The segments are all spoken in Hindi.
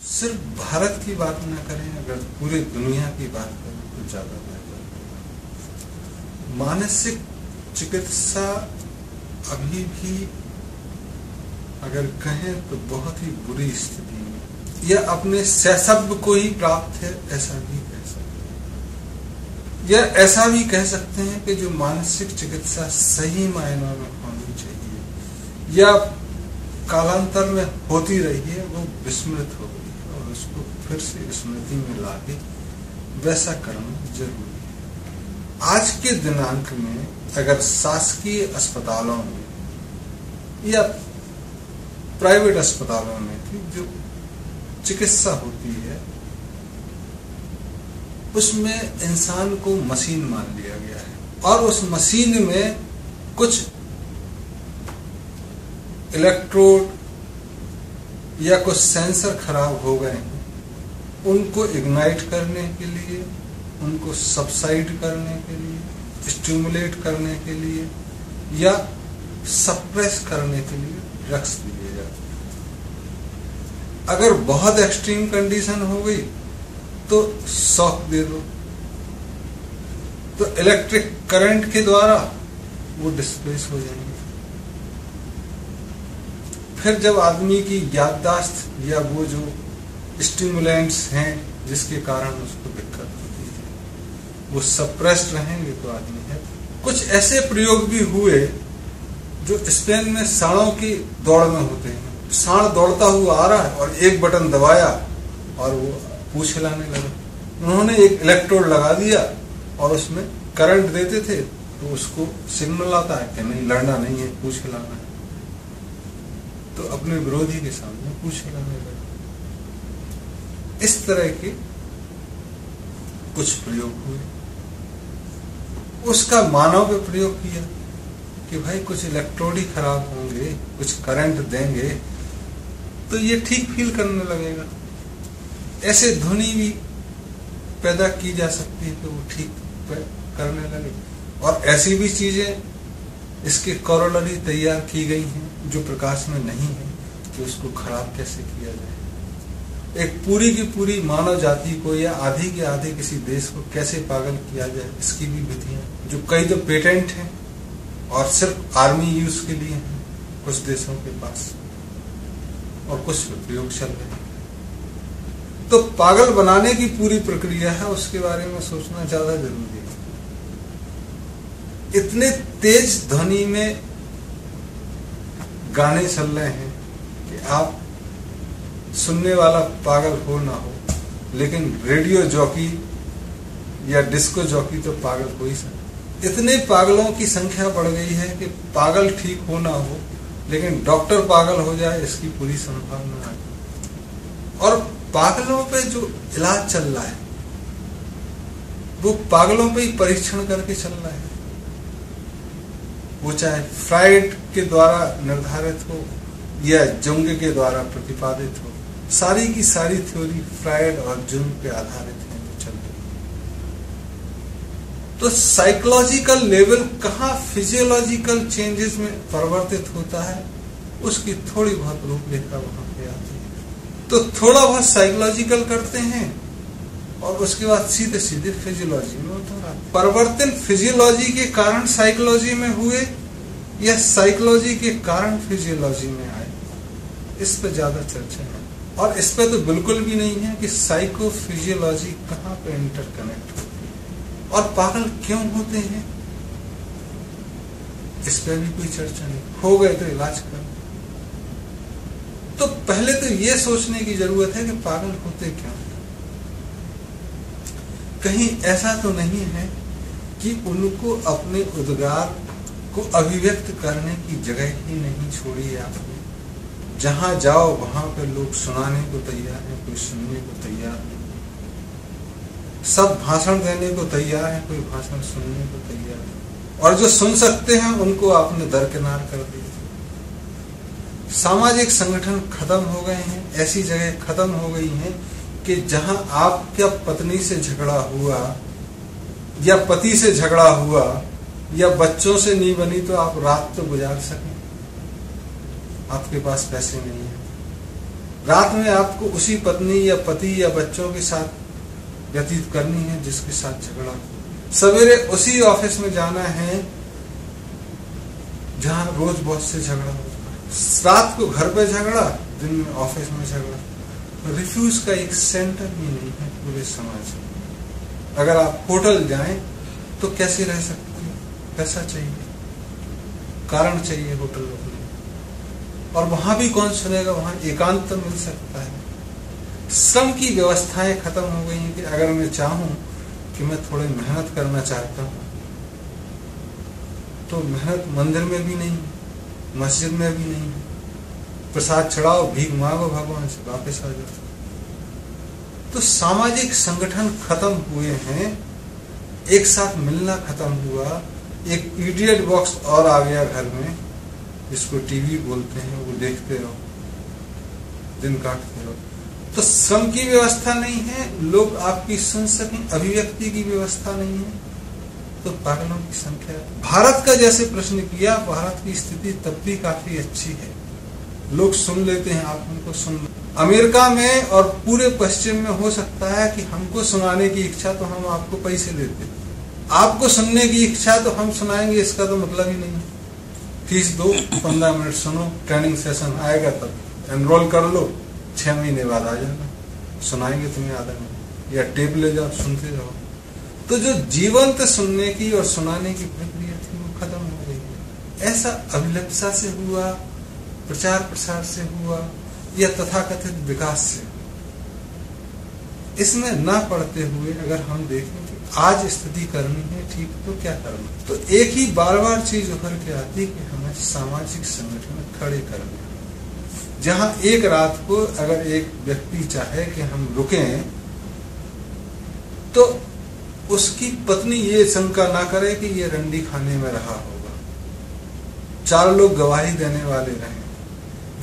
सिर्फ भारत की बात ना करें, अगर पूरे दुनिया की बात करें तो ज्यादा बेहतर है। मानसिक चिकित्सा अभी भी अगर कहें तो बहुत ही बुरी स्थिति में, या अपने शैशव को ही प्राप्त है ऐसा भी कह सकते हैं, या ऐसा भी कह सकते हैं कि जो मानसिक चिकित्सा सही मायनों में होनी चाहिए या कालांतर में होती रही है, वो विस्मृत हो गई है और उसको फिर से स्मृति में लाके वैसा करना जरूरी है। आज के दिनांक में अगर शासकीय अस्पतालों में या प्राइवेट अस्पतालों में जो चिकित्सा होती है उसमें इंसान को मशीन मान लिया गया है और उस मशीन में कुछ इलेक्ट्रोड या कुछ सेंसर खराब हो गए हैं, उनको इग्नाइट करने के लिए, उनको सबसाइड करने के लिए, स्टिमुलेट करने के लिए या सप्रेस करने के लिए ड्रग्स दिए जाते हैं। अगर बहुत एक्सट्रीम कंडीशन हो गई तो शॉक दे दो, तो इलेक्ट्रिक करंट के द्वारा वो डिस्प्लेस हो जाएंगे। फिर जब आदमी की याददाश्त या वो जो स्टिमुलेंट्स हैं जिसके कारण उसको दिक्कत होती है वो सप्रेस्ड रहेंगे तो आदमी है। कुछ ऐसे प्रयोग भी हुए जो स्पेन में सांडों की दौड़ में होते हैं। सांड दौड़ता हुआ आ रहा है और एक बटन दबाया और वो पूंछ हिलाने लगा। उन्होंने एक इलेक्ट्रोड लगा दिया और उसमें करंट देते थे तो उसको सिग्नल आता है कि नहीं, लड़ना नहीं है, पूंछ हिलाना है, तो अपने विरोधी के सामने पूंछ हिलाने लगा। इस तरह के कुछ प्रयोग हुए। उसका मानव पे प्रयोग किया कि भाई कुछ इलेक्ट्रोड ही खराब होंगे, कुछ करंट देंगे तो ये ठीक फील करने लगेगा। ऐसे ध्वनि भी पैदा की जा सकती है कि वो ठीक करने लगे। और ऐसी भी चीजें इसके कोरोलरी तैयार की गई हैं जो प्रकाश में नहीं है कि उसको खराब कैसे किया जाए। एक पूरी की पूरी मानव जाति को या आधी के आधे किसी देश को कैसे पागल किया जाए, इसकी भी विधियां, जो कई तो पेटेंट हैं और सिर्फ आर्मी यूज के लिए हैं कुछ देशों के पास, और कुछ प्रयोग चल रहे हैं। तो पागल बनाने की पूरी प्रक्रिया है, उसके बारे में सोचना ज्यादा जरूरी है। इतने तेज ध्वनि में गाने चल रहे हैं कि आप सुनने वाला पागल हो ना हो, लेकिन रेडियो जॉकी या डिस्को जॉकी तो पागल हो ही सकता। इतने पागलों की संख्या बढ़ गई है कि पागल ठीक हो ना हो लेकिन डॉक्टर पागल हो जाए इसकी पूरी संभावना है। और पागलों पे जो इलाज चल रहा है वो पागलों पे ही परीक्षण करके चल रहा है। वो चाहे फ्राइड के द्वारा निर्धारित हो या जुंग के द्वारा प्रतिपादित हो, सारी की सारी थ्योरी फ्राइड और जुंग पे आधारित है जो चल रही है। तो साइकोलॉजिकल लेवल कहाँ फिजियोलॉजिकल चेंजेस में परिवर्तित होता है, उसकी थोड़ी बहुत रूपरेखा वहां पे आती है। तो थोड़ा बहुत साइकोलॉजिकल करते हैं और उसके बाद सीधे सीधे फिजियोलॉजी में उतर आते। परिवर्तन फिजियोलॉजी के कारण साइकोलॉजी में हुए या साइकोलॉजी के कारण फिजियोलॉजी में आए, इस पर ज्यादा चर्चा है। और इस पर तो बिल्कुल भी नहीं है कि साइको फिजियोलॉजी कहाँ पे इंटरकनेक्ट होती है और पागल क्यों होते हैं, इस पर भी कोई चर्चा नहीं। हो गए तो इलाज कर। तो पहले तो ये सोचने की जरूरत है कि पागल होते क्यों। कहीं ऐसा तो नहीं है कि उनको अपने उद्गार को अभिव्यक्त करने की जगह ही नहीं छोड़ी है आपने। जहां जाओ वहां पे लोग सुनाने को तैयार है, कोई सुनने को तैयार नहीं। सब भाषण देने को तैयार है, कोई भाषण सुनने को तैयार है। और जो सुन सकते हैं उनको आपने दरकिनार कर दिया। सामाजिक संगठन खत्म हो गए हैं, ऐसी जगह खत्म हो गई हैं कि जहां आपका पत्नी से झगड़ा हुआ या पति से झगड़ा हुआ या बच्चों से नहीं बनी तो आप रात तो गुजार सकें, आपके पास पैसे नहीं है रात में आपको उसी पत्नी या पति या बच्चों के साथ व्यतीत करनी है जिसके साथ झगड़ा। सवेरे उसी ऑफिस में जाना है जहां रोज बॉस से झगड़ा होता है। रात को घर पे झगड़ा, दिन में ऑफिस में झगड़ा। रिफ्यूज का एक सेंटर भी नहीं है पूरे समाज में। अगर आप होटल जाएं तो कैसे रह सकते हैं? पैसा चाहिए, कारण चाहिए होटल रुकने, और वहां भी कौन सुनेगा? वहां एकांत तो मिल सकता है। श्रम की व्यवस्थाएं खत्म हो गई हैं कि अगर मैं चाहूं कि मैं थोड़ी मेहनत करना चाहता हूं तो मेहनत मंदिर में भी नहीं, मस्जिद में भी नहीं। प्रसाद चढ़ाओ, भीख मांगो भगवान से, वापस आ जाओ। तो सामाजिक संगठन खत्म हुए हैं, एक साथ मिलना खत्म हुआ। एक इडियट बॉक्स और आ गया घर में, जिसको टीवी बोलते हैं, वो देखते रहो, दिन काटते रहो। तो श्रम की व्यवस्था नहीं है, लोग आपकी सुन सकें, अभिव्यक्ति की व्यवस्था नहीं है, तो पागलों की संख्या। भारत का जैसे प्रश्न किया, भारत की स्थिति तब भी काफी अच्छी है, लोग सुन लेते हैं, आप उनको सुन लो। अमेरिका में और पूरे पश्चिम में हो सकता है कि हमको सुनाने की इच्छा तो हम आपको पैसे देते, आपको सुनने की इच्छा तो हम सुनाएंगे, इसका तो मतलब ही नहीं। फीस दो, 15 मिनट सुनो, ट्रेनिंग सेशन आएगा तब एनरोल कर लो, 6 महीने बाद आ जाना, सुनाएंगे तुम्हें आधा घंटा, या टेप ले जाओ, सुनते रहो। तो जो जीवंत सुनने की और सुनाने की प्रक्रिया थी वो खत्म हो गई है। ऐसा अभिलप्सा से हुआ, प्रचार प्रसार से हुआ, या तथाकथित विकास से। इसमें ना पढ़ते हुए अगर हम देखें कि आज स्थिति करनी है ठीक, तो क्या करना, तो एक ही बार बार चीज उभर के आती है कि हमें सामाजिक संगठन खड़े करने। जहां एक रात को अगर एक व्यक्ति चाहे कि हम रुकें, तो उसकी पत्नी ये शंका ना करे कि ये रंडी खाने में रहा होगा, 4 लोग गवाही देने वाले रहे,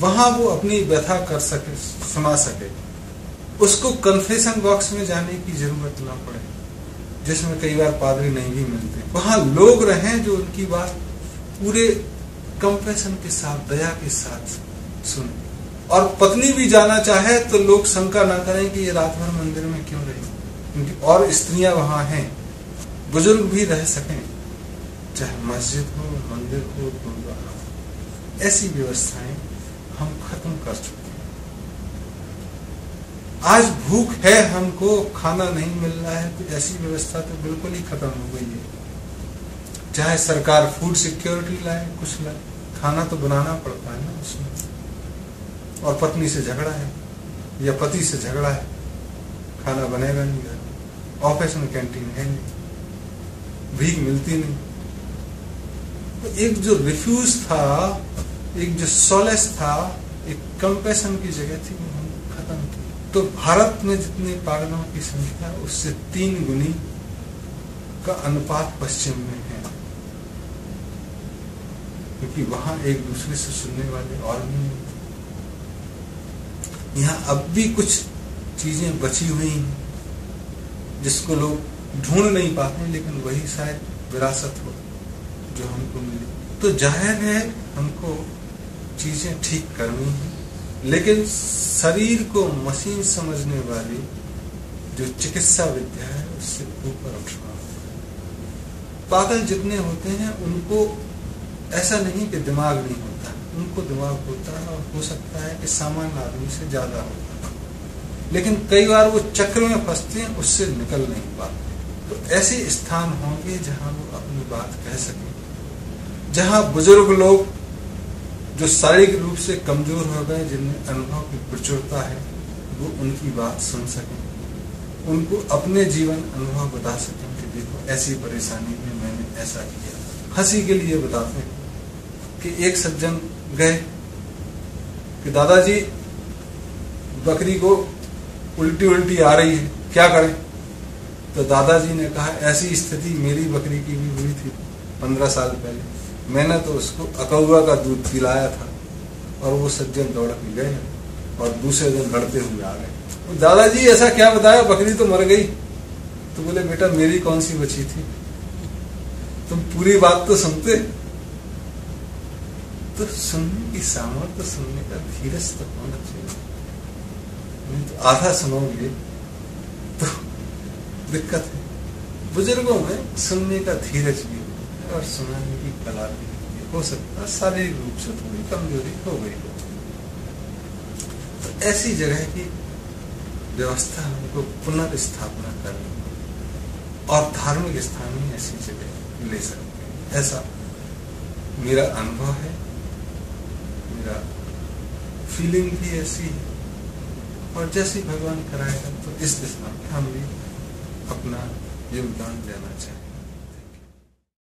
वहां वो अपनी व्यथा कर सके, सुना सके, उसको कन्फेशन बॉक्स में जाने की जरूरत ना पड़े, जिसमें कई बार पादरी नहीं भी मिलते। वहां लोग रहें जो उनकी बात पूरे कंपैशन के साथ, दया के साथ सुने। और पत्नी भी जाना चाहे तो लोग शंका ना करें कि ये रात भर मंदिर में क्यों रही, क्योंकि और स्त्रियां वहां हैं, बुजुर्ग भी रह सकें, चाहे मस्जिद हो, मंदिर हो, गुरुद्वारा हो। ऐसी व्यवस्थाएं हम खत्म कर चुके हैं। आज भूख है, हमको खाना नहीं मिल रहा है, तो ऐसी व्यवस्था तो बिल्कुल ही खत्म हो गई है। चाहे सरकार फूड सिक्योरिटी लाए, कुछ लाए, खाना तो बनाना पड़ता है ना उसमें। और पत्नी से झगड़ा है या पति से झगड़ा है, खाना बनेगा नहीं घर में, ऑफिस में कैंटीन है नहीं, भीख मिलती नहीं। तो एक जो रिफ्यूज था, एक जो सोलेस था, एक कंपैशन की जगह थी, वो हम खत्म की। तो भारत में जितने पागलों की संख्या, उससे 3 गुनी का अनुपात पश्चिम में है, क्योंकि वहां एक दूसरे से सुनने वाले और भी नहीं। यहाँ अब भी कुछ चीजें बची हुई हैं जिसको लोग ढूंढ नहीं पाते, लेकिन वही शायद विरासत हो जो हमको मिली। तो जाहिर है हमको चीजें ठीक करनी है, लेकिन शरीर को मशीन समझने वाली जो चिकित्सा विद्या है उससे ऊपर उठना होगा। पागल जितने होते हैं उनको ऐसा नहीं कि दिमाग नहीं होता, उनको दिमाग होता है, और हो सकता है कि सामान्य आदमी से ज्यादा होता है, लेकिन कई बार वो चक्र में फंसते हैं, उससे निकल नहीं पाते। तो ऐसे स्थान होंगे जहां वो अपनी बात कह सकें, जहां बुजुर्ग लोग जो शारीरिक रूप से कमजोर हो गए, जिनमें अनुभव की प्रचुरता है, वो उनकी बात सुन सकें, उनको अपने जीवन अनुभव बता सकें कि देखो ऐसी परेशानी में मैंने ऐसा किया। हंसी के लिए बताते हैं कि एक सज्जन गए कि दादाजी बकरी को उल्टी उल्टी आ रही है, क्या करें? तो दादाजी ने कहा ऐसी स्थिति मेरी बकरी की भी हुई थी 15 साल पहले, मैंने तो उसको अकौवा का दूध पिलाया था। और वो सज्जन दौड़ के गए और दूसरे दिन लड़ते हुए आ गए। तो दादाजी ऐसा क्या बताया, बकरी तो मर गई। तो बोले बेटा मेरी कौन सी बची थी, तुम पूरी बात तो सुनते। तो सुनने की सामर्थ्य, सुनने का धीरज तो होना चाहिए। नहीं तो आधा सुनोगे तो दिक्कत है। बुजुर्गों में सुनने का धीरज भी है और सुनाने की कला भी हो सकता है, शारीरिक रूप से थोड़ी कमजोरी हो गई हो। तो ऐसी जगह की व्यवस्था हमको पुनर्स्थापना करनी और धार्मिक स्थान में ऐसी जगह ले सकते हैं, ऐसा मेरा अनुभव है, मेरा फीलिंग भी ऐसी है। और जैसे भगवान कराएगा तो इस दिशा में हम भी अपना योगदान देना चाहिए।